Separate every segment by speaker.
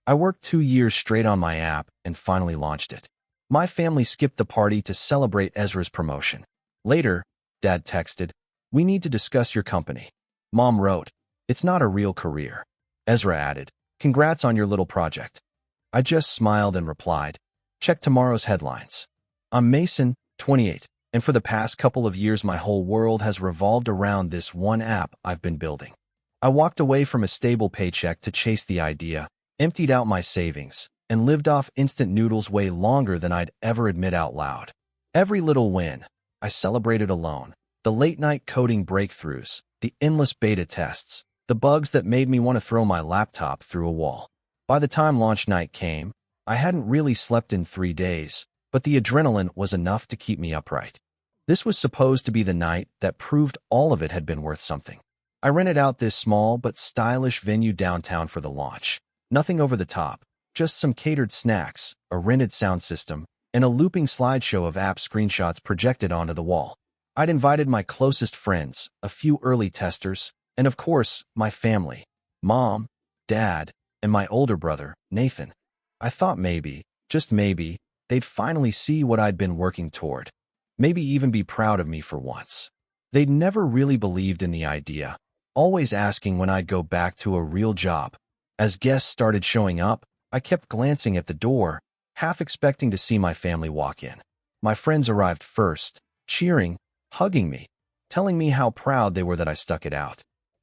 Speaker 1: I worked 2 years straight on my app and finally launched it. My family skipped the party to celebrate Ezra's promotion. Later, Dad texted, "We need to discuss your company." Mom wrote, "It's not a real career." Ezra added, "Congrats on your little project." I just smiled and replied, "Check tomorrow's headlines." I'm Mason, 28, and for the past couple of years my whole world has revolved around this one app I've been building. I walked away from a stable paycheck to chase the idea, emptied out my savings, and lived off instant noodles way longer than I'd ever admit out loud. Every little win, I celebrated alone. The late-night coding breakthroughs, the endless beta tests, the bugs that made me want to throw my laptop through a wall. By the time launch night came, I hadn't really slept in 3 days, but the adrenaline was enough to keep me upright. This was supposed to be the night that proved all of it had been worth something. I rented out this small but stylish venue downtown for the launch. Nothing over the top, just some catered snacks, a rented sound system, and a looping slideshow of app screenshots projected onto the wall. I'd invited my closest friends, a few early testers, and of course, my family, Mom, Dad, and my older brother, Nathan. I thought maybe, just maybe, they'd finally see what I'd been working toward. Maybe even be proud of me for once. They'd never really believed in the idea, always asking when I'd go back to a real job. As guests started showing up, I kept glancing at the door, half expecting to see my family walk in. My friends arrived first, cheering, hugging me, telling me how proud they were that I stuck it out.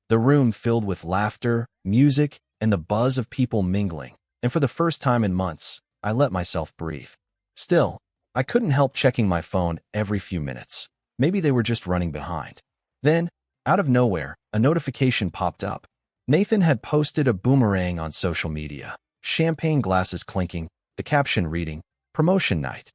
Speaker 1: The room filled with laughter, music, and the buzz of people mingling, and for the first time in months, I let myself breathe. Still, I couldn't help checking my phone every few minutes. Maybe they were just running behind. Then, out of nowhere, a notification popped up. Nathan had posted a boomerang on social media, champagne glasses clinking, the caption reading, "Promotion night."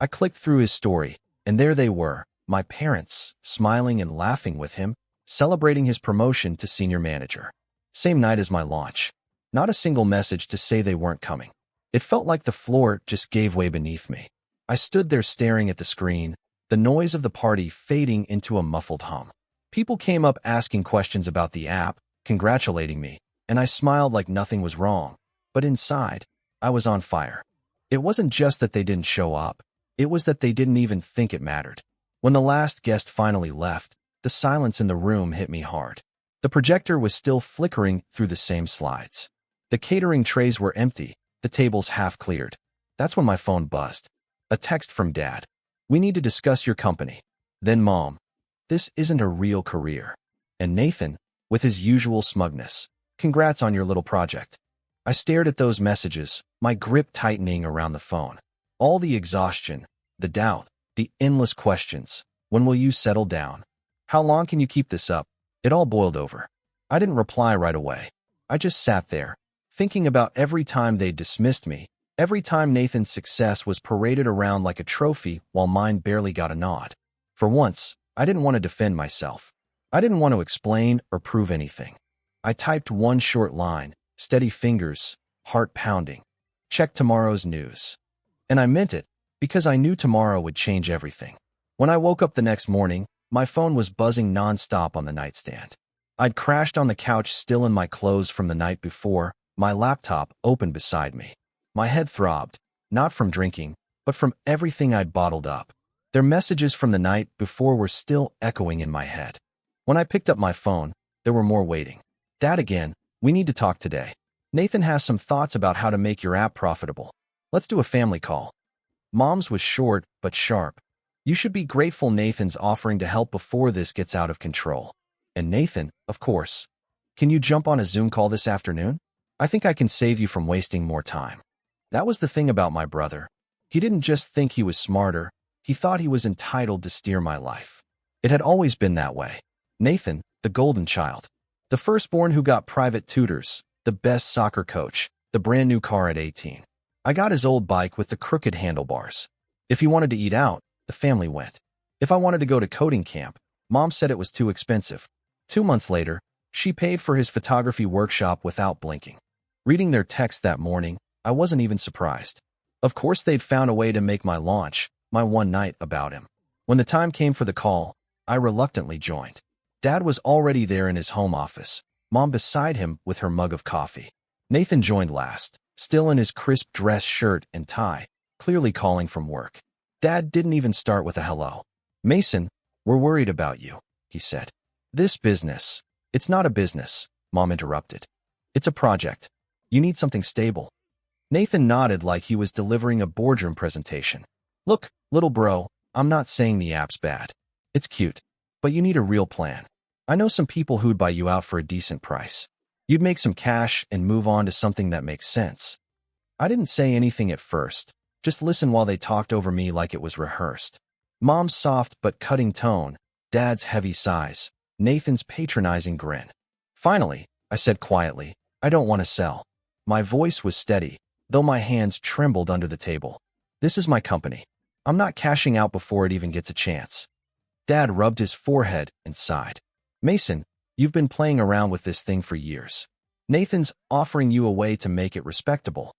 Speaker 1: I clicked through his story, and there they were, my parents, smiling and laughing with him, celebrating his promotion to senior manager. Same night as my launch. Not a single message to say they weren't coming. It felt like the floor just gave way beneath me. I stood there staring at the screen, the noise of the party fading into a muffled hum. People came up asking questions about the app, congratulating me, and I smiled like nothing was wrong. But inside, I was on fire. It wasn't just that they didn't show up. It was that they didn't even think it mattered. When the last guest finally left, the silence in the room hit me hard. The projector was still flickering through the same slides. The catering trays were empty, the tables half cleared. That's when my phone buzzed. A text from Dad. "We need to discuss your company." Then Mom. "This isn't a real career." And Nathan, with his usual smugness, "Congrats on your little project." I stared at those messages, my grip tightening around the phone. All the exhaustion, the doubt, the endless questions. When will you settle down? How long can you keep this up? It all boiled over. I didn't reply right away. I just sat there, thinking about every time they dismissed me, every time Nathan's success was paraded around like a trophy while mine barely got a nod. For once, I didn't want to defend myself. I didn't want to explain or prove anything. I typed one short line, steady fingers, heart pounding. "Check tomorrow's news." And I meant it, because I knew tomorrow would change everything. When I woke up the next morning, my phone was buzzing nonstop on the nightstand. I'd crashed on the couch still in my clothes from the night before, my laptop open beside me. My head throbbed, not from drinking, but from everything I'd bottled up. Their messages from the night before were still echoing in my head. When I picked up my phone, there were more waiting. "Dad again, we need to talk today. Nathan has some thoughts about how to make your app profitable. Let's do a family call." Mom's was short but sharp. "You should be grateful Nathan's offering to help before this gets out of control." And Nathan, of course. "Can you jump on a Zoom call this afternoon? I think I can save you from wasting more time." That was the thing about my brother. He didn't just think he was smarter, he thought he was entitled to steer my life. It had always been that way. Nathan, the golden child. The firstborn who got private tutors, the best soccer coach, the brand new car at 18. I got his old bike with the crooked handlebars. If he wanted to eat out, the family went. If I wanted to go to coding camp, Mom said it was too expensive. 2 months later, she paid for his photography workshop without blinking. Reading their text that morning, I wasn't even surprised. Of course they'd found a way to make my launch, my one night, about him. When the time came for the call, I reluctantly joined. Dad was already there in his home office, Mom beside him with her mug of coffee. Nathan joined last. still in his crisp dress shirt and tie, clearly calling from work. Dad didn't even start with a hello. "Mason, we're worried about you," he said. "This business. It's not a business," Mom interrupted. "It's a project. You need something stable." Nathan nodded like he was delivering a boardroom presentation. "Look, little bro, I'm not saying the app's bad. It's cute, but you need a real plan. I know some people who'd buy you out for a decent price. You'd make some cash and move on to something that makes sense." I didn't say anything at first, just listen while they talked over me like it was rehearsed. Mom's soft but cutting tone, Dad's heavy sighs, Nathan's patronizing grin. Finally, I said quietly, "I don't want to sell." My voice was steady, though my hands trembled under the table. "This is my company. I'm not cashing out before it even gets a chance." Dad rubbed his forehead and sighed. "Mason, you've been playing around with this thing for years. Nathan's offering you a way to make it respectable."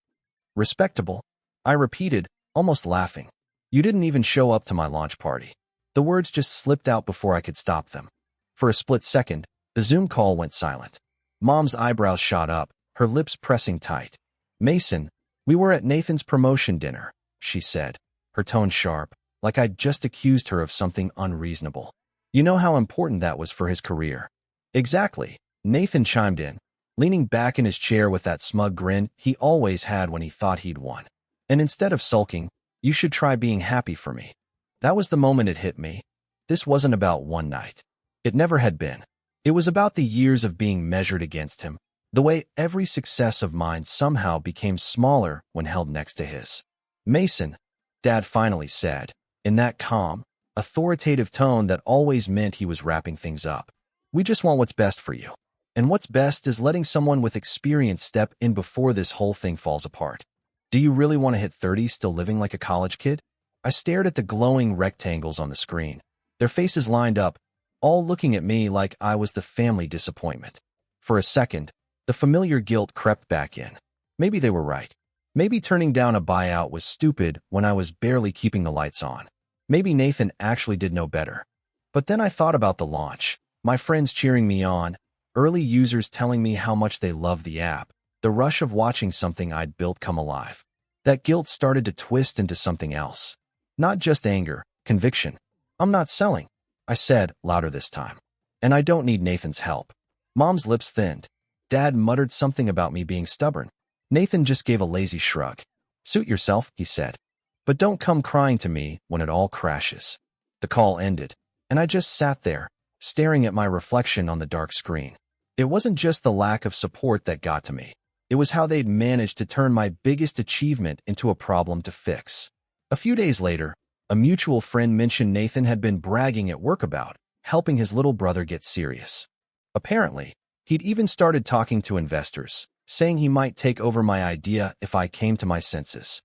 Speaker 1: "Respectable?" I repeated, almost laughing. "You didn't even show up to my launch party." The words just slipped out before I could stop them. For a split second, the Zoom call went silent. Mom's eyebrows shot up, her lips pressing tight. "Mason, we were at Nathan's promotion dinner," she said, her tone sharp, like I'd just accused her of something unreasonable. "You know how important that was for his career." "Exactly," Nathan chimed in, leaning back in his chair with that smug grin he always had when he thought he'd won. "And instead of sulking, you should try being happy for me." That was the moment it hit me. This wasn't about one night. It never had been. It was about the years of being measured against him, the way every success of mine somehow became smaller when held next to his. "Mason," Dad finally said, in that calm, authoritative tone that always meant he was wrapping things up. "We just want what's best for you. And what's best is letting someone with experience step in before this whole thing falls apart. Do you really want to hit 30 still living like a college kid?" I stared at the glowing rectangles on the screen, their faces lined up, all looking at me like I was the family disappointment. For a second, the familiar guilt crept back in. Maybe they were right. Maybe turning down a buyout was stupid when I was barely keeping the lights on. Maybe Nathan actually did know better. But then I thought about the launch, my friends cheering me on, early users telling me how much they loved the app, the rush of watching something I'd built come alive. That guilt started to twist into something else. Not just anger, conviction. "I'm not selling," I said, louder this time. "And I don't need Nathan's help." Mom's lips thinned. Dad muttered something about me being stubborn. Nathan just gave a lazy shrug. "Suit yourself," he said. "But don't come crying to me when it all crashes." The call ended, and I just sat there, staring at my reflection on the dark screen. It wasn't just the lack of support that got to me. It was how they'd managed to turn my biggest achievement into a problem to fix. A few days later, a mutual friend mentioned Nathan had been bragging at work about helping his little brother get serious. Apparently, he'd even started talking to investors, saying he might take over my idea if I came to my senses.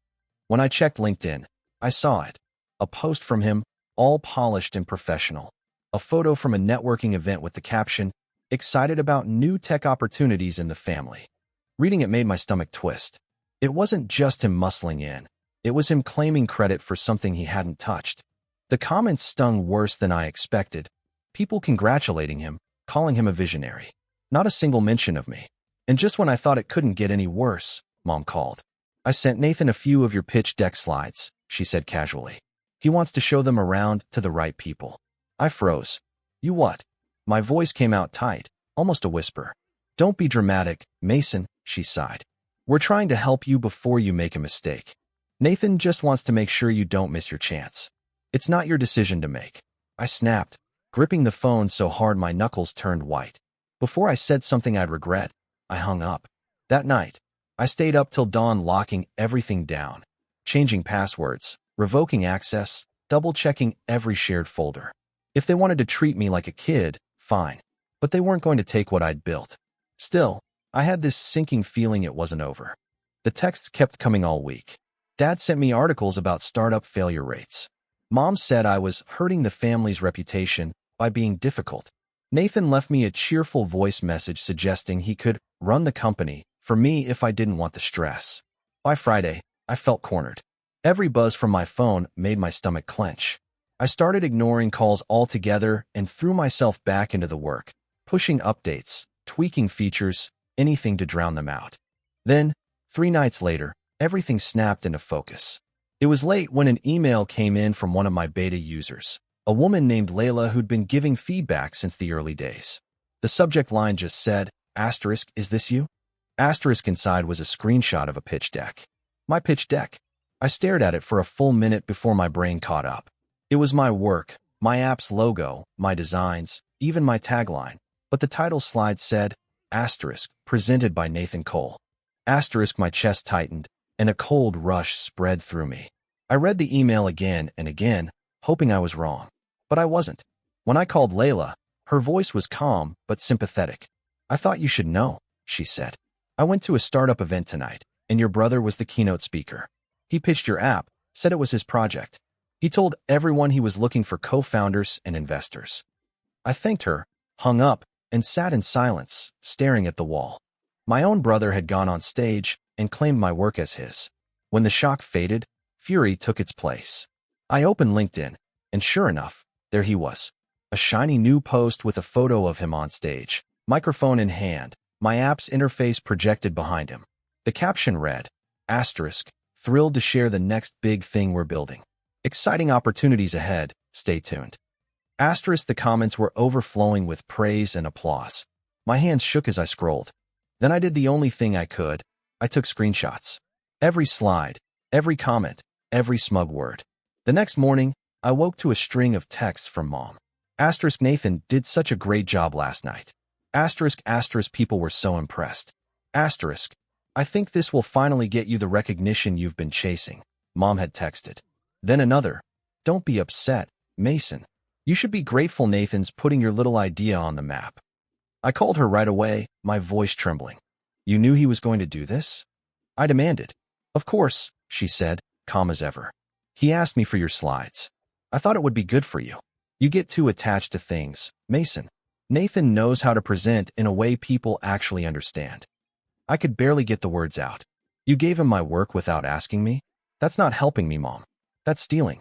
Speaker 1: When I checked LinkedIn, I saw it. A post from him, all polished and professional. A photo from a networking event with the caption, "Excited about new tech opportunities in the family." Reading it made my stomach twist. It wasn't just him muscling in. It was him claiming credit for something he hadn't touched. The comments stung worse than I expected. People congratulating him, calling him a visionary. Not a single mention of me. And just when I thought it couldn't get any worse, Mom called. "I sent Nathan a few of your pitch deck slides," she said casually. "He wants to show them around to the right people." I froze. "You what?" My voice came out tight, almost a whisper. "Don't be dramatic, Mason," she sighed. "We're trying to help you before you make a mistake. Nathan just wants to make sure you don't miss your chance. It's not your decision to make." I snapped, gripping the phone so hard my knuckles turned white. Before I said something I'd regret, I hung up. That night, I stayed up till dawn locking everything down, changing passwords, revoking access, double-checking every shared folder. If they wanted to treat me like a kid, fine, but they weren't going to take what I'd built. Still, I had this sinking feeling it wasn't over. The texts kept coming all week. Dad sent me articles about startup failure rates. Mom said I was hurting the family's reputation by being difficult. Nathan left me a cheerful voice message suggesting he could run the company for me if I didn't want the stress. By Friday, I felt cornered. Every buzz from my phone made my stomach clench. I started ignoring calls altogether and threw myself back into the work, pushing updates, tweaking features, anything to drown them out. Then, 3 nights later, everything snapped into focus. It was late when an email came in from one of my beta users, a woman named Layla who'd been giving feedback since the early days. The subject line just said, "Asterisk, is this you?" Asterisk inside was a screenshot of a pitch deck. My pitch deck. I stared at it for a full minute before my brain caught up. It was my work, my app's logo, my designs, even my tagline. But the title slide said, Asterisk, presented by Nathan Cole. Asterisk, my chest tightened, and a cold rush spread through me. I read the email again and again, hoping I was wrong. But I wasn't. When I called Layla, her voice was calm but sympathetic. "I thought you should know," she said. "I went to a startup event tonight, and your brother was the keynote speaker. He pitched your app, said it was his project. He told everyone he was looking for co-founders and investors." I thanked her, hung up, and sat in silence, staring at the wall. My own brother had gone on stage and claimed my work as his. When the shock faded, fury took its place. I opened LinkedIn, and sure enough, there he was. A shiny new post with a photo of him on stage, microphone in hand, my app's interface projected behind him. The caption read, Asterisk, thrilled to share the next big thing we're building. Exciting opportunities ahead, stay tuned. Asterisk, the comments were overflowing with praise and applause. My hands shook as I scrolled. Then I did the only thing I could. I took screenshots. Every slide, every comment, every smug word. The next morning, I woke to a string of texts from Mom. Asterisk, Nathan did such a great job last night. Asterisk, people were so impressed. Asterisk, I think this will finally get you the recognition you've been chasing, Mom had texted. Then another, don't be upset, Mason. You should be grateful Nathan's putting your little idea on the map. I called her right away, my voice trembling. You knew he was going to do this? I demanded. Of course, she said, calm as ever. He asked me for your slides. I thought it would be good for you. You get too attached to things, Mason. Nathan knows how to present in a way people actually understand. I could barely get the words out. You gave him my work without asking me? That's not helping me, Mom. That's stealing.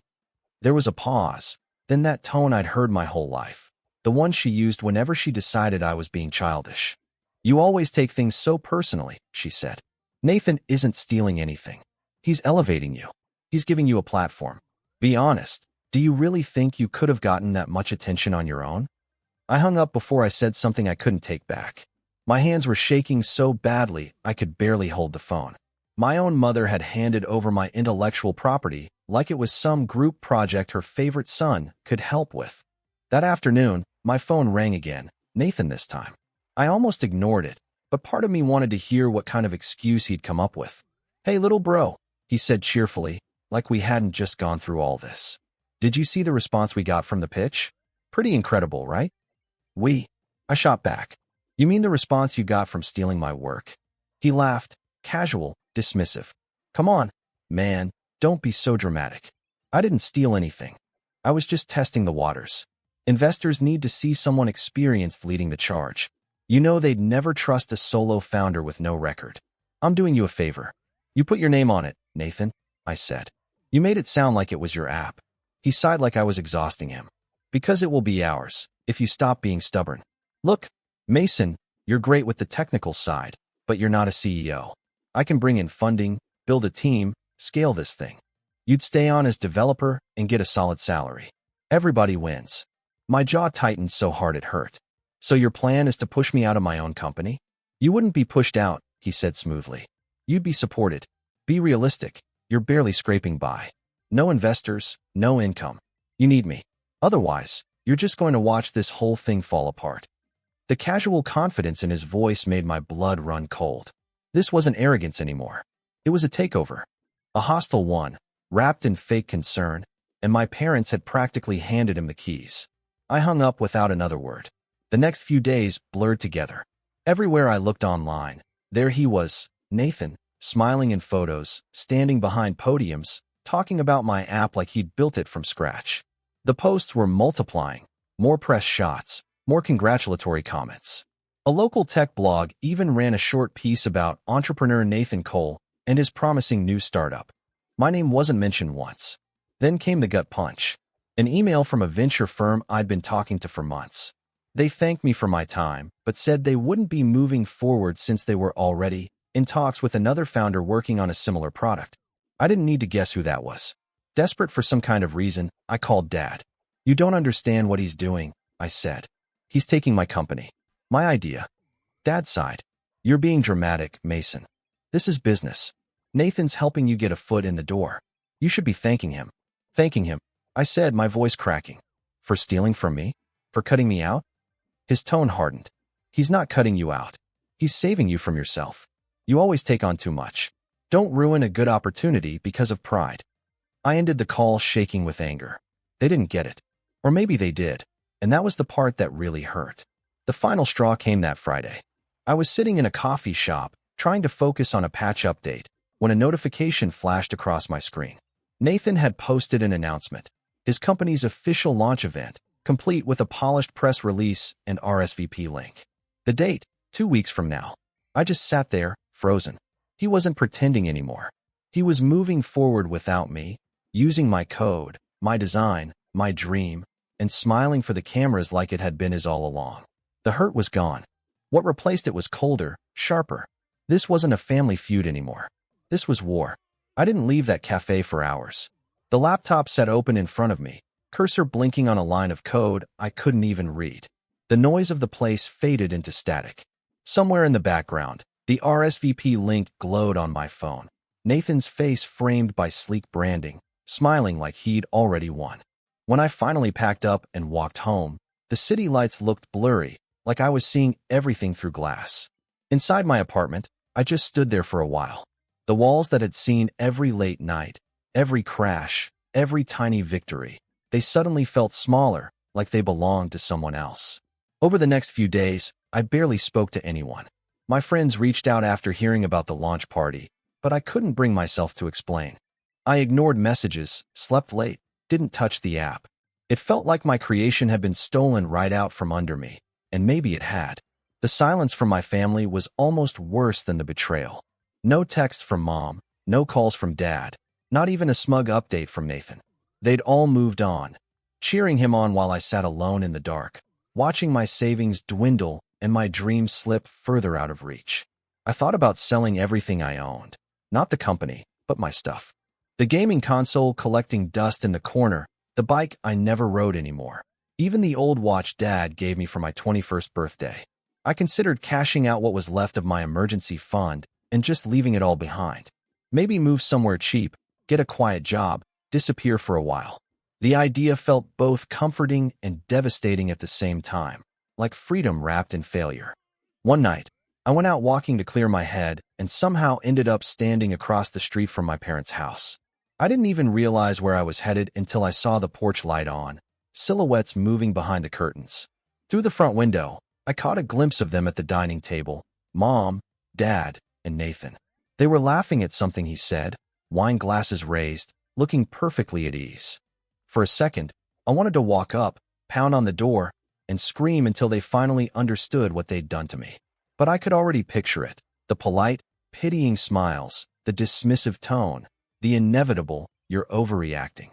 Speaker 1: There was a pause, then that tone I'd heard my whole life, the one she used whenever she decided I was being childish. You always take things so personally, she said. Nathan isn't stealing anything. He's elevating you. He's giving you a platform. Be honest. Do you really think you could have gotten that much attention on your own? I hung up before I said something I couldn't take back. My hands were shaking so badly I could barely hold the phone. My own mother had handed over my intellectual property like it was some group project her favorite son could help with. That afternoon, my phone rang again, Nathan this time. I almost ignored it, but part of me wanted to hear what kind of excuse he'd come up with. Hey, little bro, he said cheerfully, like we hadn't just gone through all this. Did you see the response we got from the pitch? Pretty incredible, right? I shot back. You mean the response you got from stealing my work? He laughed, casual, dismissive. Come on, man, don't be so dramatic. I didn't steal anything. I was just testing the waters. Investors need to see someone experienced leading the charge. You know they'd never trust a solo founder with no record. I'm doing you a favor. You put your name on it, Nathan, I said. You made it sound like it was your app. He sighed like I was exhausting him. Because it will be ours, if you stop being stubborn. Look, Mason, you're great with the technical side, but you're not a CEO. I can bring in funding, build a team, scale this thing. You'd stay on as developer and get a solid salary. Everybody wins. My jaw tightened so hard it hurt. So your plan is to push me out of my own company? You wouldn't be pushed out, he said smoothly. You'd be supported. Be realistic. You're barely scraping by. No investors, no income. You need me. Otherwise, you're just going to watch this whole thing fall apart. The casual confidence in his voice made my blood run cold. This wasn't arrogance anymore. It was a takeover. A hostile one, wrapped in fake concern, and my parents had practically handed him the keys. I hung up without another word. The next few days blurred together. Everywhere I looked online, there he was, Nathan, smiling in photos, standing behind podiums, talking about my app like he'd built it from scratch. The posts were multiplying, more press shots, more congratulatory comments. A local tech blog even ran a short piece about entrepreneur Nathan Cole and his promising new startup. My name wasn't mentioned once. Then came the gut punch. An email from a venture firm I'd been talking to for months. They thanked me for my time, but said they wouldn't be moving forward since they were already in talks with another founder working on a similar product. I didn't need to guess who that was. Desperate for some kind of reason, I called Dad. You don't understand what he's doing, I said. He's taking my company. My idea. Dad sighed. You're being dramatic, Mason. This is business. Nathan's helping you get a foot in the door. You should be thanking him. Thanking him, I said, my voice cracking. For stealing from me? For cutting me out? His tone hardened. He's not cutting you out. He's saving you from yourself. You always take on too much. Don't ruin a good opportunity because of pride. I ended the call shaking with anger. They didn't get it. Or maybe they did, and that was the part that really hurt. The final straw came that Friday. I was sitting in a coffee shop, trying to focus on a patch update, when a notification flashed across my screen. Nathan had posted an announcement. His company's official launch event, complete with a polished press release and RSVP link. The date, 2 weeks from now. I just sat there, frozen. He wasn't pretending anymore. He was moving forward without me, using my code, my design, my dream, and smiling for the cameras like it had been his all along. The hurt was gone. What replaced it was colder, sharper. This wasn't a family feud anymore. This was war. I didn't leave that cafe for hours. The laptop sat open in front of me, cursor blinking on a line of code I couldn't even read. The noise of the place faded into static. Somewhere in the background, the RSVP link glowed on my phone. Nathan's face framed by sleek branding, smiling like he'd already won. When I finally packed up and walked home, the city lights looked blurry, like I was seeing everything through glass. Inside my apartment, I just stood there for a while. The walls that had seen every late night, every crash, every tiny victory, they suddenly felt smaller, like they belonged to someone else. Over the next few days, I barely spoke to anyone. My friends reached out after hearing about the launch party, but I couldn't bring myself to explain. I ignored messages, slept late, didn't touch the app. It felt like my creation had been stolen right out from under me, and maybe it had. The silence from my family was almost worse than the betrayal. No text from Mom, no calls from Dad, not even a smug update from Nathan. They'd all moved on, cheering him on while I sat alone in the dark, watching my savings dwindle and my dreams slip further out of reach. I thought about selling everything I owned. Not the company, but my stuff. The gaming console collecting dust in the corner, the bike I never rode anymore, even the old watch Dad gave me for my 21st birthday. I considered cashing out what was left of my emergency fund and just leaving it all behind. Maybe move somewhere cheap, get a quiet job, disappear for a while. The idea felt both comforting and devastating at the same time, like freedom wrapped in failure. One night, I went out walking to clear my head and somehow ended up standing across the street from my parents' house. I didn't even realize where I was headed until I saw the porch light on, silhouettes moving behind the curtains. Through the front window, I caught a glimpse of them at the dining table, Mom, Dad, and Nathan. They were laughing at something he said, wine glasses raised, looking perfectly at ease. For a second, I wanted to walk up, pound on the door, and scream until they finally understood what they'd done to me. But I could already picture it, the polite, pitying smiles, the dismissive tone, the inevitable, "you're overreacting."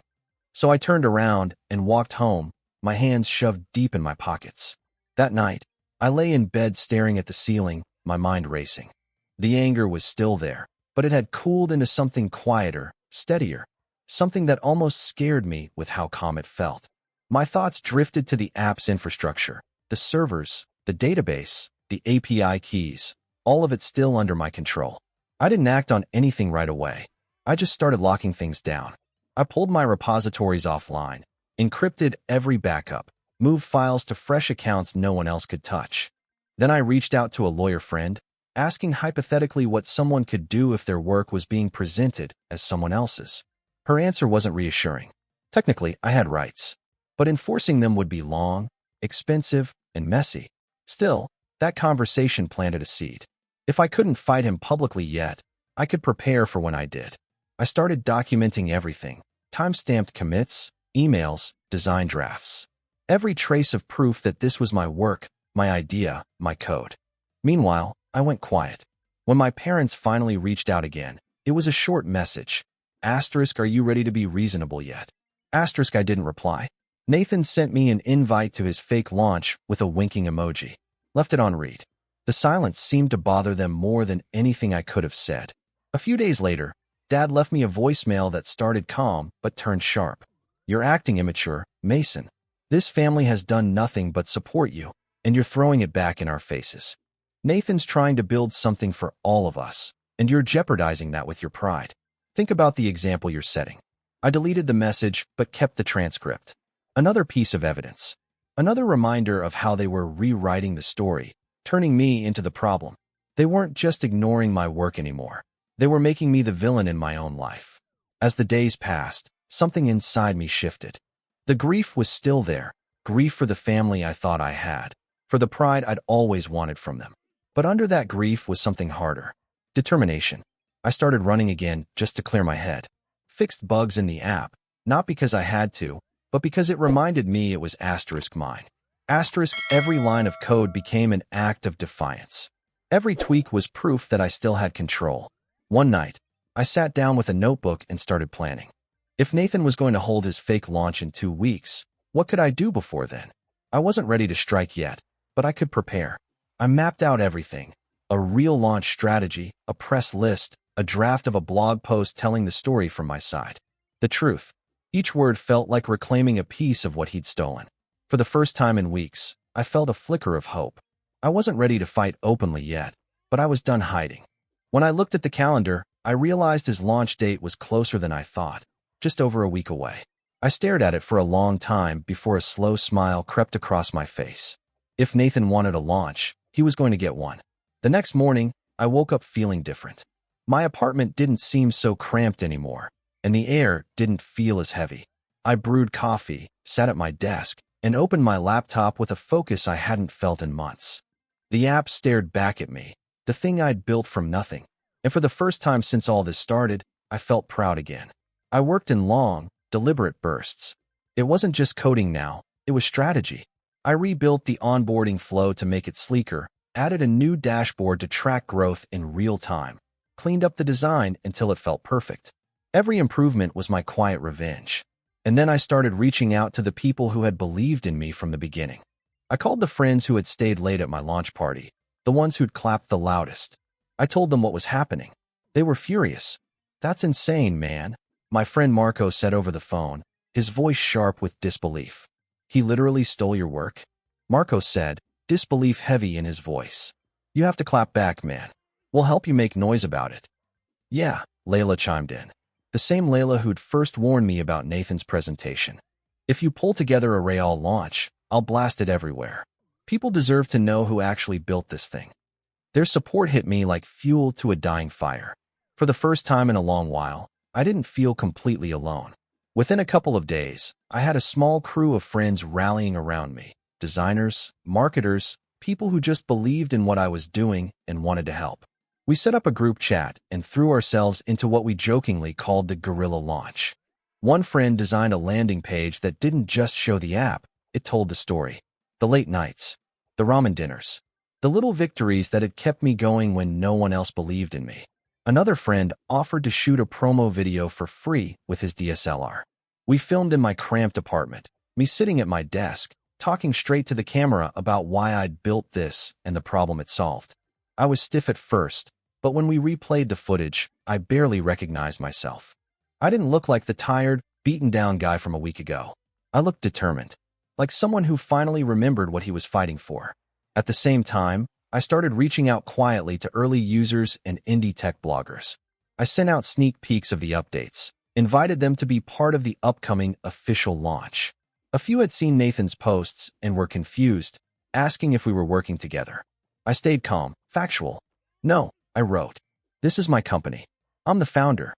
Speaker 1: So I turned around and walked home, my hands shoved deep in my pockets. That night, I lay in bed staring at the ceiling, my mind racing. The anger was still there, but it had cooled into something quieter, steadier, something that almost scared me with how calm it felt. My thoughts drifted to the app's infrastructure, the servers, the database, the API keys, all of it still under my control. I didn't act on anything right away. I just started locking things down. I pulled my repositories offline, encrypted every backup, moved files to fresh accounts no one else could touch. Then I reached out to a lawyer friend, asking hypothetically what someone could do if their work was being presented as someone else's. Her answer wasn't reassuring. Technically, I had rights, but enforcing them would be long, expensive, and messy. Still, that conversation planted a seed. If I couldn't fight him publicly yet, I could prepare for when I did. I started documenting everything, time-stamped commits, emails, design drafts. Every trace of proof that this was my work, my idea, my code. Meanwhile, I went quiet. When my parents finally reached out again, it was a short message. Asterisk, are you ready to be reasonable yet? Asterisk, I didn't reply. Nathan sent me an invite to his fake launch with a winking emoji. Left it on read. The silence seemed to bother them more than anything I could have said. A few days later, Dad left me a voicemail that started calm but turned sharp. "You're acting immature, Mason. This family has done nothing but support you, and you're throwing it back in our faces. Nathan's trying to build something for all of us, and you're jeopardizing that with your pride. Think about the example you're setting." I deleted the message but kept the transcript. Another piece of evidence. Another reminder of how they were rewriting the story, turning me into the problem. They weren't just ignoring my work anymore. They were making me the villain in my own life. As the days passed, something inside me shifted. The grief was still there, grief for the family I thought I had, for the pride I'd always wanted from them. But under that grief was something harder. Determination. I started running again just to clear my head. Fixed bugs in the app, not because I had to, but because it reminded me it was *mine. Every line of code became an act of defiance. Every tweak was proof that I still had control. One night, I sat down with a notebook and started planning. If Nathan was going to hold his fake launch in 2 weeks, what could I do before then? I wasn't ready to strike yet, but I could prepare. I mapped out everything. A real launch strategy, a press list, a draft of a blog post telling the story from my side. The truth. Each word felt like reclaiming a piece of what he'd stolen. For the first time in weeks, I felt a flicker of hope. I wasn't ready to fight openly yet, but I was done hiding. When I looked at the calendar, I realized his launch date was closer than I thought, just over a week away. I stared at it for a long time before a slow smile crept across my face. If Nathan wanted a launch, he was going to get one. The next morning, I woke up feeling different. My apartment didn't seem so cramped anymore, and the air didn't feel as heavy. I brewed coffee, sat at my desk, and opened my laptop with a focus I hadn't felt in months. The app stared back at me, the thing I'd built from nothing. And for the first time since all this started, I felt proud again. I worked in long, deliberate bursts. It wasn't just coding now, it was strategy. I rebuilt the onboarding flow to make it sleeker, added a new dashboard to track growth in real time, cleaned up the design until it felt perfect. Every improvement was my quiet revenge. And then I started reaching out to the people who had believed in me from the beginning. I called the friends who had stayed late at my launch party, the ones who'd clapped the loudest. I told them what was happening. They were furious. "That's insane, man," my friend Marco said over the phone, his voice sharp with disbelief. "He literally stole your work?" Marco said, disbelief heavy in his voice. "You have to clap back, man. We'll help you make noise about it." "Yeah," Layla chimed in. The same Layla who'd first warned me about Nathan's presentation. "If you pull together a Real launch, I'll blast it everywhere. People deserve to know who actually built this thing." Their support hit me like fuel to a dying fire. For the first time in a long while, I didn't feel completely alone. Within a couple of days, I had a small crew of friends rallying around me. Designers, marketers, people who just believed in what I was doing and wanted to help. We set up a group chat and threw ourselves into what we jokingly called the guerrilla launch. One friend designed a landing page that didn't just show the app, it told the story. The late nights, the ramen dinners, the little victories that had kept me going when no one else believed in me. Another friend offered to shoot a promo video for free with his DSLR. We filmed in my cramped apartment, me sitting at my desk, talking straight to the camera about why I'd built this and the problem it solved. I was stiff at first, but when we replayed the footage, I barely recognized myself. I didn't look like the tired, beaten-down guy from a week ago. I looked determined, like someone who finally remembered what he was fighting for. At the same time, I started reaching out quietly to early users and indie tech bloggers. I sent out sneak peeks of the updates, invited them to be part of the upcoming official launch. A few had seen Nathan's posts and were confused, asking if we were working together. I stayed calm, factual. "No," I wrote. "This is my company. I'm the founder."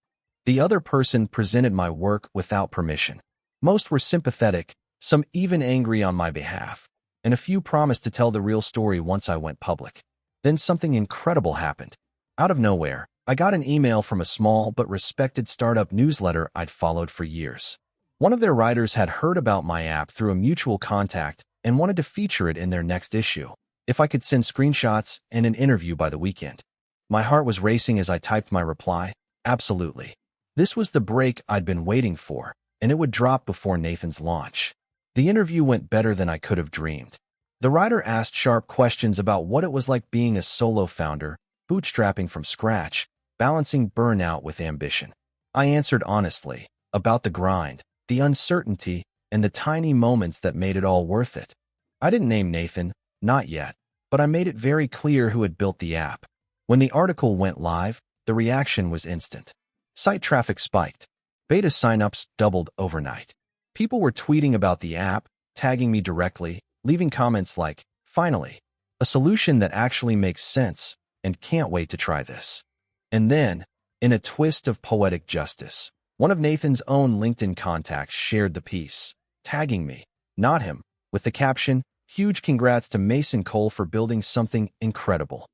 Speaker 1: The other person presented my work without permission. Most were sympathetic, some even angry on my behalf, and a few promised to tell the real story once I went public. Then something incredible happened. Out of nowhere, I got an email from a small but respected startup newsletter I'd followed for years. One of their writers had heard about my app through a mutual contact and wanted to feature it in their next issue, if I could send screenshots and an interview by the weekend. My heart was racing as I typed my reply. Absolutely. This was the break I'd been waiting for, and it would drop before Nathan's launch. The interview went better than I could have dreamed. The writer asked sharp questions about what it was like being a solo founder, bootstrapping from scratch, balancing burnout with ambition. I answered honestly about the grind, the uncertainty, and the tiny moments that made it all worth it. I didn't name Nathan, not yet, but I made it very clear who had built the app. When the article went live, the reaction was instant. Site traffic spiked. Beta signups doubled overnight. People were tweeting about the app, tagging me directly, leaving comments like, "Finally, a solution that actually makes sense, and can't wait to try this." And then, in a twist of poetic justice, one of Nathan's own LinkedIn contacts shared the piece, tagging me, not him, with the caption, "Huge congrats to Mason Cole for building something incredible."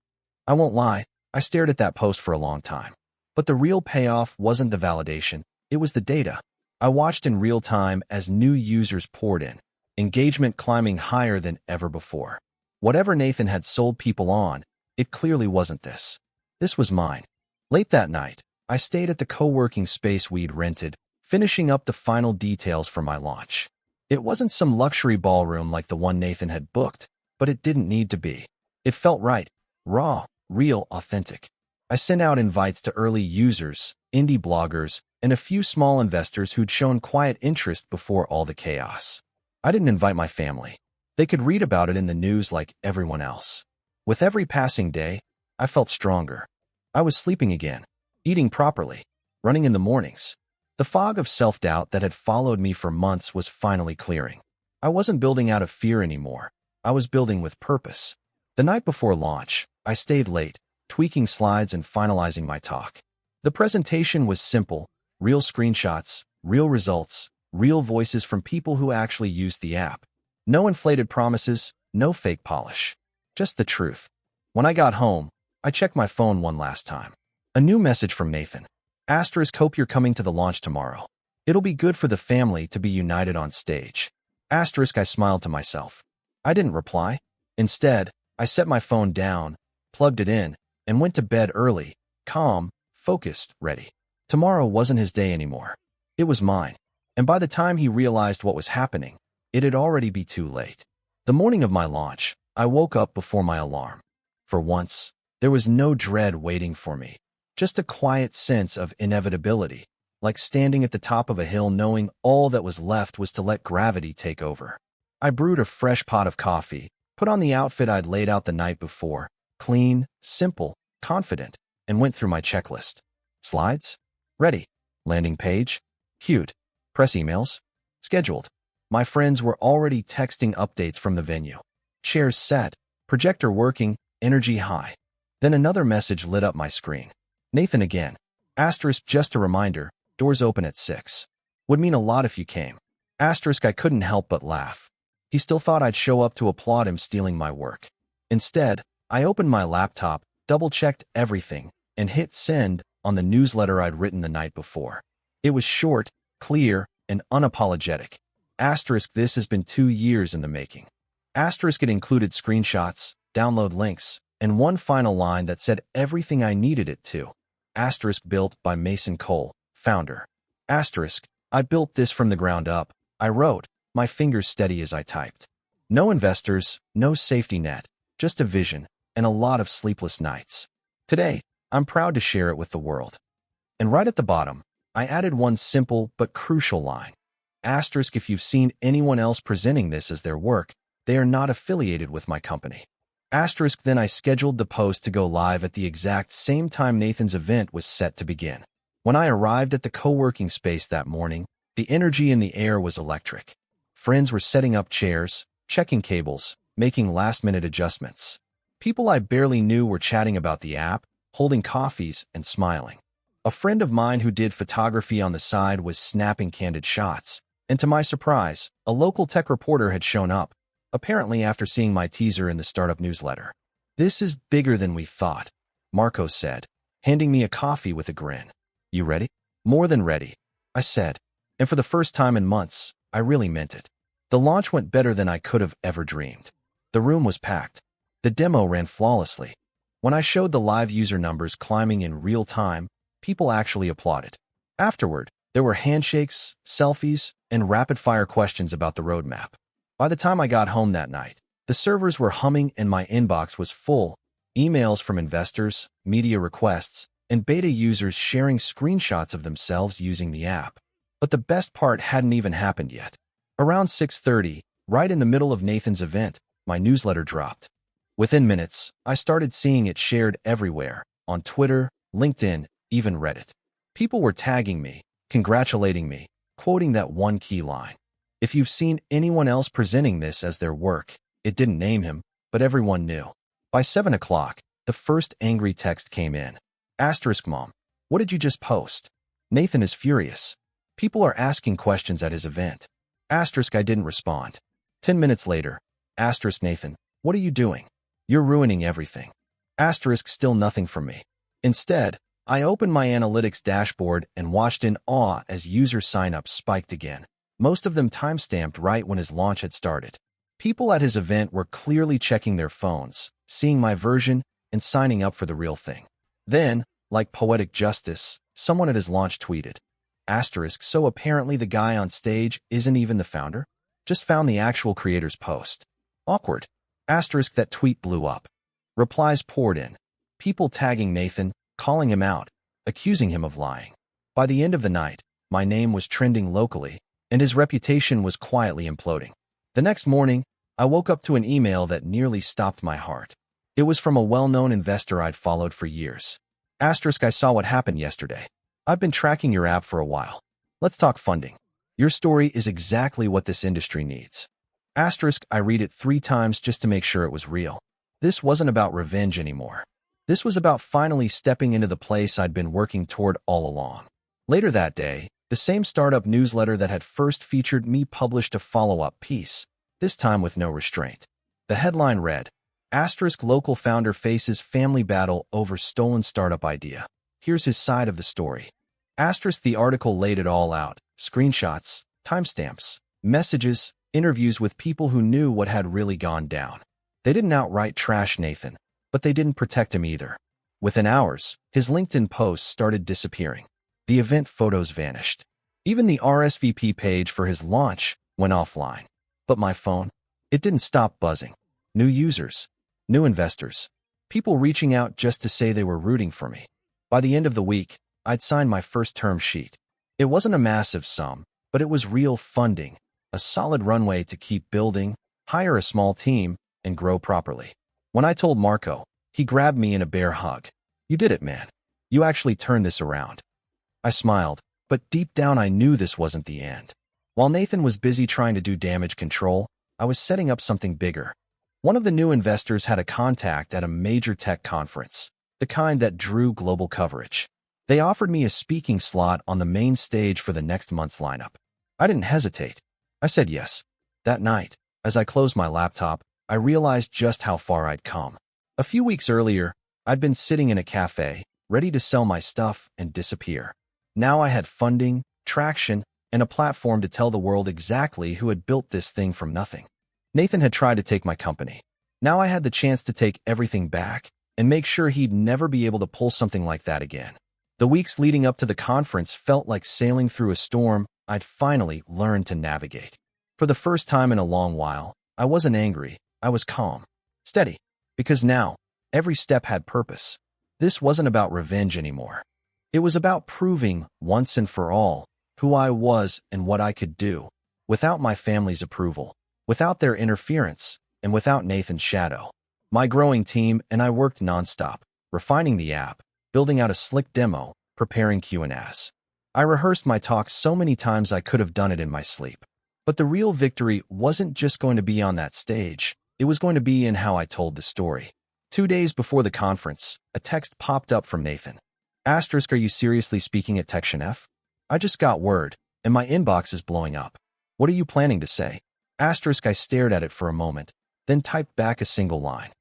Speaker 1: I won't lie, I stared at that post for a long time. But the real payoff wasn't the validation, it was the data. I watched in real time as new users poured in, engagement climbing higher than ever before. Whatever Nathan had sold people on, it clearly wasn't this. This was mine. Late that night, I stayed at the co-working space we'd rented, finishing up the final details for my launch. It wasn't some luxury ballroom like the one Nathan had booked, but it didn't need to be. It felt right, raw, real, authentic. I sent out invites to early users, indie bloggers, and a few small investors who'd shown quiet interest before all the chaos. I didn't invite my family. They could read about it in the news like everyone else. With every passing day, I felt stronger. I was sleeping again, eating properly, running in the mornings. The fog of self-doubt that had followed me for months was finally clearing. I wasn't building out of fear anymore. I was building with purpose. The night before launch, I stayed late, tweaking slides and finalizing my talk. The presentation was simple, real screenshots, real results, real voices from people who actually used the app. No inflated promises, no fake polish. Just the truth. When I got home, I checked my phone one last time. A new message from Nathan. Asterisk, hope you're coming to the launch tomorrow. It'll be good for the family to be united on stage. Asterisk, I smiled to myself. I didn't reply. Instead, I set my phone down, plugged it in, and went to bed early, calm, focused, ready. Tomorrow wasn't his day anymore. It was mine. And by the time he realized what was happening, it'd already be too late. The morning of my launch, I woke up before my alarm. For once, there was no dread waiting for me, just a quiet sense of inevitability, like standing at the top of a hill knowing all that was left was to let gravity take over. I brewed a fresh pot of coffee, put on the outfit I'd laid out the night before, clean, simple, confident, and went through my checklist. Slides? Ready. Landing page? Queued. Press emails? Scheduled. My friends were already texting updates from the venue. Chairs set, projector working, energy high. Then another message lit up my screen. Nathan again. Asterisk, just a reminder, doors open at 6. Would mean a lot if you came. Asterisk, I couldn't help but laugh. He still thought I'd show up to applaud him stealing my work. Instead, I opened my laptop, double-checked everything, and hit send on the newsletter I'd written the night before. It was short, clear, and unapologetic. Asterisk, this has been 2 years in the making. Asterisk, it included screenshots, download links, and one final line that said everything I needed it to. Asterisk, built by Mason Cole, founder. Asterisk, I built this from the ground up, I wrote, my fingers steady as I typed. No investors, no safety net, just a vision, and a lot of sleepless nights. Today, I'm proud to share it with the world. And right at the bottom, I added one simple but crucial line. Asterisk, if you've seen anyone else presenting this as their work, they are not affiliated with my company. Asterisk, then I scheduled the post to go live at the exact same time Nathan's event was set to begin. When I arrived at the co-working space that morning, the energy in the air was electric. Friends were setting up chairs, checking cables, making last-minute adjustments. People I barely knew were chatting about the app, holding coffees, and smiling. A friend of mine who did photography on the side was snapping candid shots, and to my surprise, a local tech reporter had shown up, apparently after seeing my teaser in the startup newsletter. This is bigger than we thought, Marco said, handing me a coffee with a grin. You ready? More than ready, I said, and for the first time in months, I really meant it. The launch went better than I could have ever dreamed. The room was packed. The demo ran flawlessly. When I showed the live user numbers climbing in real time, people actually applauded. Afterward, there were handshakes, selfies, and rapid-fire questions about the roadmap. By the time I got home that night, The servers were humming and my inbox was full. Emails from investors, media requests, and beta users sharing screenshots of themselves using the app. But the best part hadn't even happened yet. Around 6:30, right in the middle of Nathan's event, my newsletter dropped. Within minutes, I started seeing it shared everywhere, on Twitter, LinkedIn, even Reddit. People were tagging me, congratulating me, quoting that one key line. If you've seen anyone else presenting this as their work, it didn't name him, but everyone knew. By 7 o'clock, the first angry text came in. Mom, what did you just post? Nathan is furious. People are asking questions at his event. I didn't respond. 10 minutes later, Nathan, what are you doing? You're ruining everything. Still nothing from me. Instead, I opened my analytics dashboard and watched in awe as user signups spiked again, most of them timestamped right when his launch had started. People at his event were clearly checking their phones, seeing my version, and signing up for the real thing. Then, like poetic justice, someone at his launch tweeted, so apparently the guy on stage isn't even the founder? Just found the actual creator's post. Awkward. That tweet blew up. Replies poured in. People tagging Nathan, calling him out, accusing him of lying. By the end of the night, my name was trending locally, and his reputation was quietly imploding. The next morning, I woke up to an email that nearly stopped my heart. It was from a well-known investor I'd followed for years. I saw what happened yesterday. I've been tracking your app for a while. Let's talk funding. Your story is exactly what this industry needs. I read it 3 times just to make sure it was real. This wasn't about revenge anymore. This was about finally stepping into the place I'd been working toward all along. Later that day, the same startup newsletter that had first featured me published a follow-up piece, this time with no restraint. The headline read, Local founder faces family battle over stolen startup idea. Here's his side of the story. The article laid it all out, screenshots, timestamps, messages, interviews with people who knew what had really gone down. They didn't outright trash Nathan, but they didn't protect him either. Within hours, his LinkedIn posts started disappearing. The event photos vanished. Even the RSVP page for his launch went offline. But my phone, it didn't stop buzzing. New users, new investors, people reaching out just to say they were rooting for me. By the end of the week, I'd signed my first term sheet. It wasn't a massive sum, but it was real funding, a solid runway to keep building, hire a small team, and grow properly. When I told Marco, he grabbed me in a bear hug. You did it, man. You actually turned this around. I smiled, but deep down I knew this wasn't the end. While Nathan was busy trying to do damage control, I was setting up something bigger. One of the new investors had a contact at a major tech conference, the kind that drew global coverage. They offered me a speaking slot on the main stage for the next month's lineup. I didn't hesitate. I said yes. That night, as I closed my laptop, I realized just how far I'd come. A few weeks earlier, I'd been sitting in a cafe, ready to sell my stuff and disappear. Now I had funding, traction, and a platform to tell the world exactly who had built this thing from nothing. Nathan had tried to take my company. Now I had the chance to take everything back and make sure he'd never be able to pull something like that again. The weeks leading up to the conference felt like sailing through a storm I'd finally learned to navigate. For the first time in a long while, I wasn't angry, I was calm, steady, because now, every step had purpose. This wasn't about revenge anymore. It was about proving, once and for all, who I was and what I could do, without my family's approval, without their interference, and without Nathan's shadow. My growing team and I worked nonstop, refining the app, building out a slick demo, preparing Q&As. I rehearsed my talks so many times I could have done it in my sleep. But the real victory wasn't just going to be on that stage, it was going to be in how I told the story. 2 days before the conference, a text popped up from Nathan. Are you seriously speaking at TechShNF? I just got word, and my inbox is blowing up. What are you planning to say? I stared at it for a moment, then typed back a single line.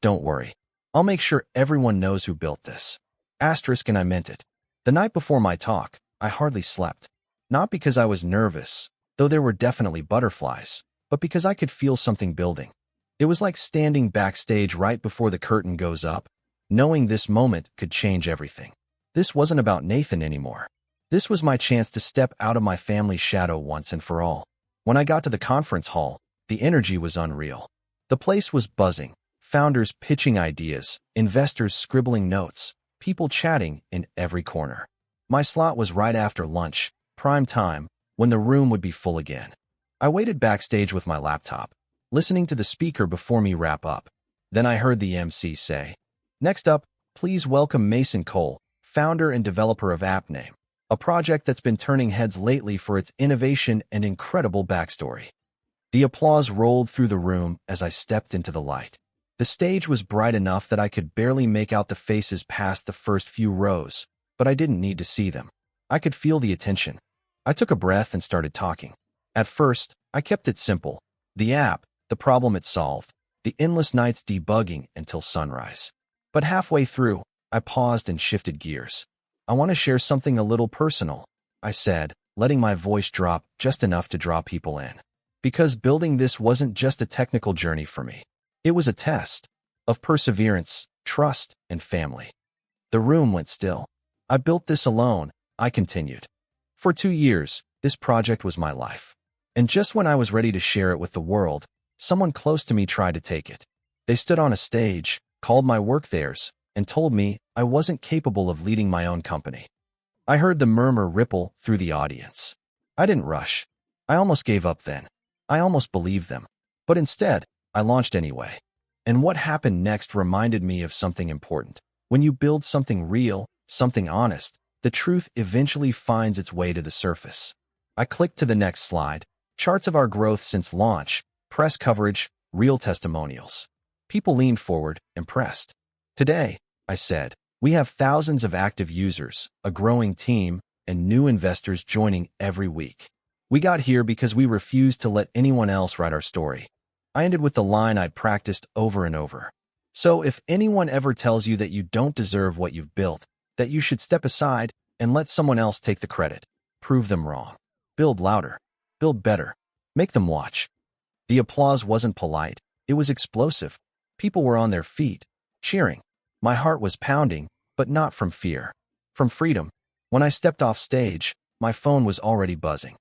Speaker 1: Don't worry. I'll make sure everyone knows who built this. And I meant it. The night before my talk, I hardly slept. Not because I was nervous, though there were definitely butterflies, but because I could feel something building. It was like standing backstage right before the curtain goes up, knowing this moment could change everything. This wasn't about Nathan anymore. This was my chance to step out of my family's shadow once and for all. When I got to the conference hall, the energy was unreal. The place was buzzing, founders pitching ideas, investors scribbling notes, people chatting in every corner. My slot was right after lunch, prime time, when the room would be full again. I waited backstage with my laptop, listening to the speaker before me wrap up. Then I heard the MC say, "Next up, please welcome Mason Cole, founder and developer of AppName, a project that's been turning heads lately for its innovation and incredible backstory." The applause rolled through the room as I stepped into the light. The stage was bright enough that I could barely make out the faces past the first few rows, but I didn't need to see them. I could feel the attention. I took a breath and started talking. At first, I kept it simple. The app, the problem it solved, the endless nights debugging until sunrise. But halfway through, I paused and shifted gears. "I want to share something a little personal," I said, letting my voice drop just enough to draw people in. Because building this wasn't just a technical journey for me. It was a test of perseverance, trust, and family. The room went still. "I built this alone," I continued. "For 2 years, this project was my life. And just when I was ready to share it with the world, someone close to me tried to take it. They stood on a stage, called my work theirs, and told me I wasn't capable of leading my own company." I heard the murmur ripple through the audience. I didn't rush. I almost gave up then. I almost believed them. But instead, I launched anyway. And what happened next reminded me of something important. When you build something real, something honest, the truth eventually finds its way to the surface. I clicked to the next slide. Charts of our growth since launch, press coverage, real testimonials. People leaned forward, impressed. "Today," I said, "we have thousands of active users, a growing team, and new investors joining every week. We got here because we refused to let anyone else write our story." I ended with the line I'd practiced over and over. "So if anyone ever tells you that you don't deserve what you've built, that you should step aside and let someone else take the credit, prove them wrong. Build louder. Build better. Make them watch." The applause wasn't polite. It was explosive. People were on their feet, cheering. My heart was pounding, but not from fear. From freedom. When I stepped off stage, my phone was already buzzing.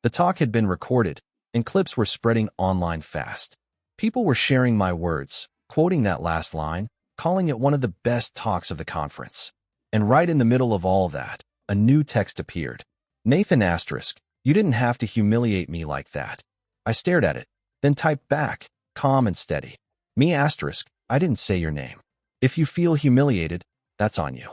Speaker 1: The talk had been recorded, and clips were spreading online fast. People were sharing my words, quoting that last line, calling it one of the best talks of the conference. And right in the middle of all that, a new text appeared. "Nathan asterisk, you didn't have to humiliate me like that." I stared at it, then typed back, calm and steady. "Me asterisk, I didn't say your name. If you feel humiliated, that's on you."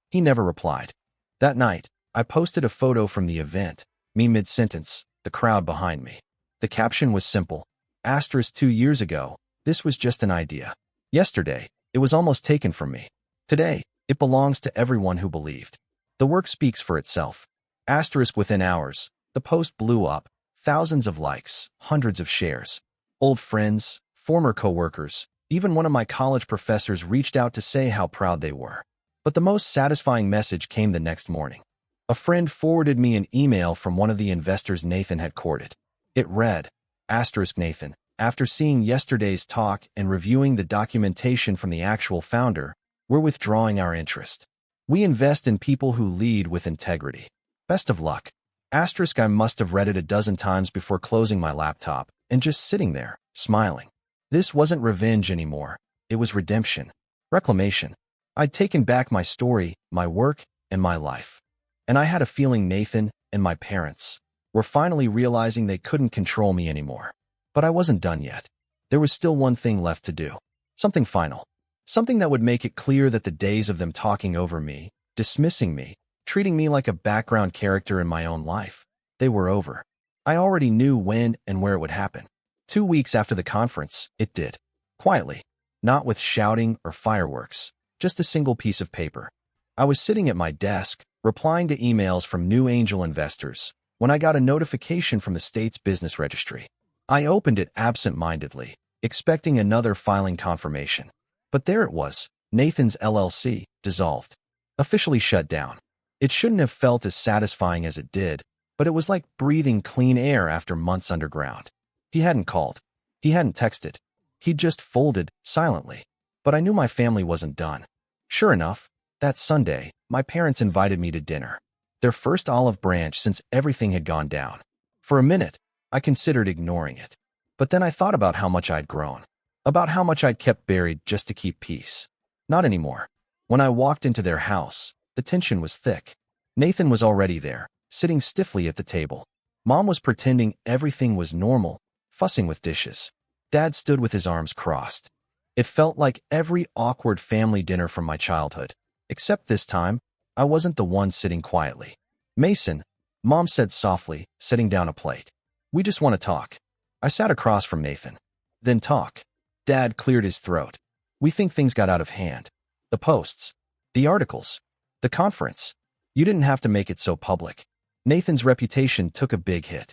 Speaker 1: He never replied. That night, I posted a photo from the event, me mid-sentence, the crowd behind me. The caption was simple. Asterisk 2 years ago, this was just an idea. Yesterday, it was almost taken from me. Today, it belongs to everyone who believed. The work speaks for itself. Asterisk within hours, the post blew up, thousands of likes, hundreds of shares. Old friends, former coworkers, even one of my college professors reached out to say how proud they were. But the most satisfying message came the next morning. A friend forwarded me an email from one of the investors Nathan had courted. It read, asterisk Nathan, after seeing yesterday's talk and reviewing the documentation from the actual founder, we're withdrawing our interest. We invest in people who lead with integrity. Best of luck. Asterisk I must have read it a dozen times before closing my laptop and just sitting there, smiling. This wasn't revenge anymore. It was redemption. Reclamation. I'd taken back my story, my work, and my life. And I had a feeling Nathan and my parents were finally realizing they couldn't control me anymore. But I wasn't done yet. There was still one thing left to do. Something final. Something that would make it clear that the days of them talking over me, dismissing me, treating me like a background character in my own life, they were over. I already knew when and where it would happen. 2 weeks after the conference, it did. Quietly. Not with shouting or fireworks. Just a single piece of paper. I was sitting at my desk, replying to emails from new angel investors, when I got a notification from the state's business registry. I opened it absent-mindedly, expecting another filing confirmation. But there it was, Nathan's LLC, dissolved. Officially shut down. It shouldn't have felt as satisfying as it did, but it was like breathing clean air after months underground. He hadn't called. He hadn't texted. He'd just folded, silently. But I knew my family wasn't done. Sure enough, that Sunday, my parents invited me to dinner. Their first olive branch since everything had gone down. For a minute, I considered ignoring it. But then I thought about how much I'd grown. About how much I'd kept buried just to keep peace. Not anymore. When I walked into their house, the tension was thick. Nathan was already there, sitting stiffly at the table. Mom was pretending everything was normal, fussing with dishes. Dad stood with his arms crossed. It felt like every awkward family dinner from my childhood. Except this time, I wasn't the one sitting quietly. Mason, Mom said softly, setting down a plate. We just want to talk. I sat across from Nathan. Then talk. Dad cleared his throat. We think things got out of hand. The posts. The articles. The conference. You didn't have to make it so public. Nathan's reputation took a big hit.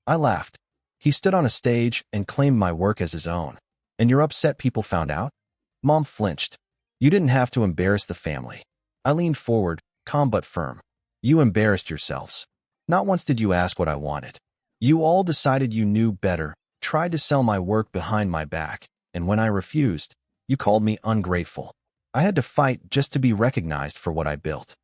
Speaker 1: I laughed. He stood on a stage and claimed my work as his own. And you're upset people found out? Mom flinched. You didn't have to embarrass the family. I leaned forward, calm but firm. You embarrassed yourselves. Not once did you ask what I wanted. You all decided you knew better, tried to sell my work behind my back, and when I refused, you called me ungrateful. I had to fight just to be recognized for what I built.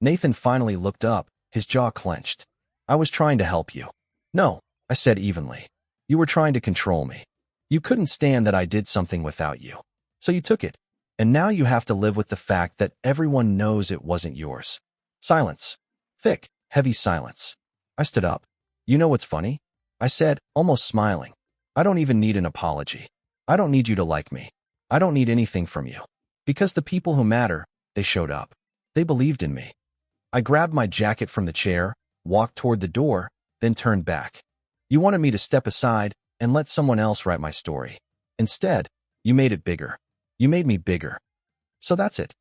Speaker 1: Nathan finally looked up, his jaw clenched. I was trying to help you. No, I said evenly. You were trying to control me. You couldn't stand that I did something without you. So you took it. And now you have to live with the fact that everyone knows it wasn't yours. Silence. Thick, heavy silence. I stood up. You know what's funny? I said, almost smiling. I don't even need an apology. I don't need you to like me. I don't need anything from you. Because the people who matter, they showed up. They believed in me. I grabbed my jacket from the chair, walked toward the door, then turned back. You wanted me to step aside and let someone else write my story. Instead, you made it bigger. You made me bigger. So that's it.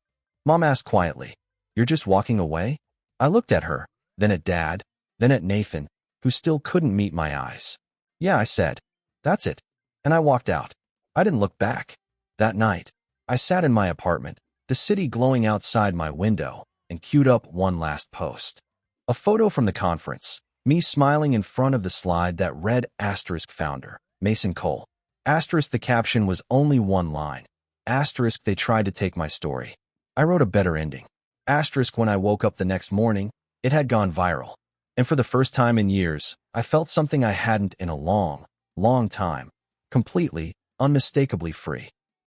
Speaker 1: Mom asked quietly. You're just walking away? I looked at her, then at Dad, then at Nathan, who still couldn't meet my eyes. Yeah, I said. That's it. And I walked out. I didn't look back. That night, I sat in my apartment, the city glowing outside my window, and queued up one last post. A photo from the conference, me smiling in front of the slide that read asterisk founder, Mason Cole. Asterisk the caption was only one line. Asterisk they tried to take my story. I wrote a better ending. Asterisk when I woke up the next morning, it had gone viral. And for the first time in years, I felt something I hadn't in a long, long time. Completely, unmistakably free.